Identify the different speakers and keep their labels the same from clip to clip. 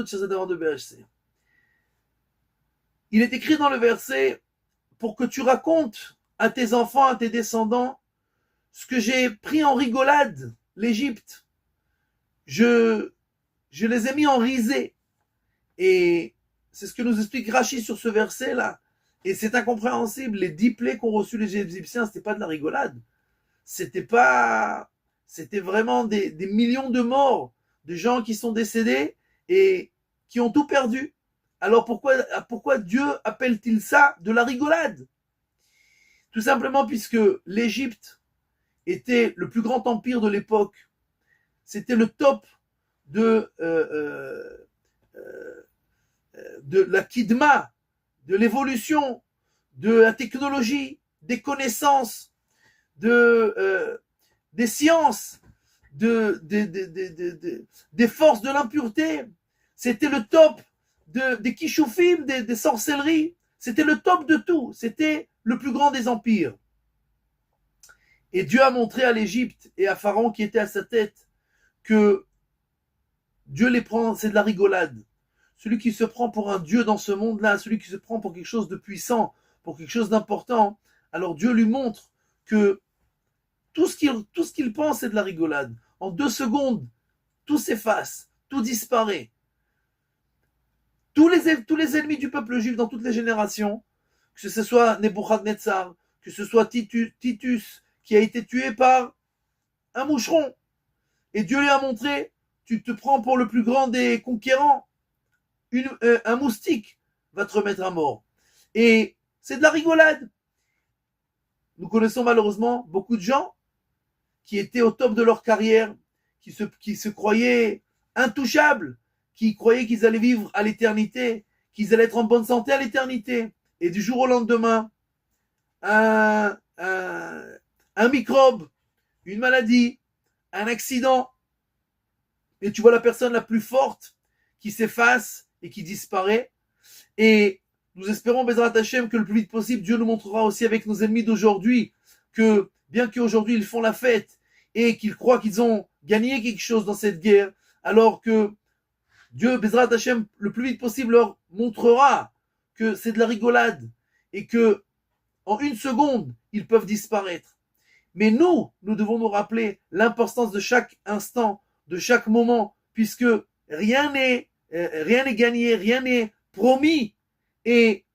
Speaker 1: de BHC. Il est écrit dans le verset pour que tu racontes à tes enfants, à tes descendants, ce que j'ai pris en rigolade, l'Égypte. Je les ai mis en risée. Et c'est ce que nous explique Rachi sur ce verset-là. Et c'est incompréhensible. Les 10 plaies qu'ont reçus les Égyptiens, c'était pas de la rigolade. C'était vraiment des millions de morts, de gens qui sont décédés et qui ont tout perdu. Alors pourquoi Dieu appelle-t-il ça de la rigolade? Tout simplement puisque l'Égypte était le plus grand empire de l'époque. C'était le top de la kidma, de l'évolution, de la technologie, des connaissances, des sciences, des forces de l'impureté. C'était le top des kishoufim, des sorcelleries. C'était le top de tout. C'était le plus grand des empires. Et Dieu a montré à l'Égypte et à Pharaon qui était à sa tête que Dieu les prend, c'est de la rigolade. Celui qui se prend pour un Dieu dans ce monde-là, celui qui se prend pour quelque chose de puissant, pour quelque chose d'important, alors Dieu lui montre que tout ce qu'il pense, c'est de la rigolade. En 2 secondes, tout s'efface, tout disparaît. Tous les ennemis du peuple juif dans toutes les générations, que ce soit Nebuchadnezzar, que ce soit Titus, qui a été tué par un moucheron. Et Dieu lui a montré, tu te prends pour le plus grand des conquérants, un moustique va te remettre à mort. Et c'est de la rigolade. Nous connaissons malheureusement beaucoup de gens qui étaient au top de leur carrière, qui se croyaient intouchables, qui croyaient qu'ils allaient vivre à l'éternité, qu'ils allaient être en bonne santé à l'éternité. Et du jour au lendemain, un microbe, une maladie, un accident, et tu vois la personne la plus forte qui s'efface et qui disparaît. Et nous espérons, Bezrat Hashem, que le plus vite possible, Dieu nous montrera aussi avec nos ennemis d'aujourd'hui que bien qu'aujourd'hui ils font la fête et qu'ils croient qu'ils ont gagné quelque chose dans cette guerre, alors que Dieu, Bezrat Hashem, le plus vite possible leur montrera que c'est de la rigolade et que en 1 seconde, ils peuvent disparaître. Mais nous devons nous rappeler l'importance de chaque instant, de chaque moment, puisque rien n'est gagné, rien n'est promis. Et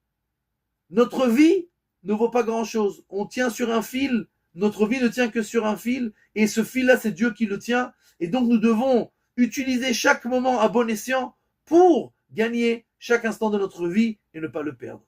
Speaker 1: notre vie ne vaut pas grand-chose. On tient sur un fil, notre vie ne tient que sur un fil, et ce fil-là, c'est Dieu qui le tient. Et donc, nous devons utiliser chaque moment à bon escient pour gagner chaque instant de notre vie et ne pas le perdre.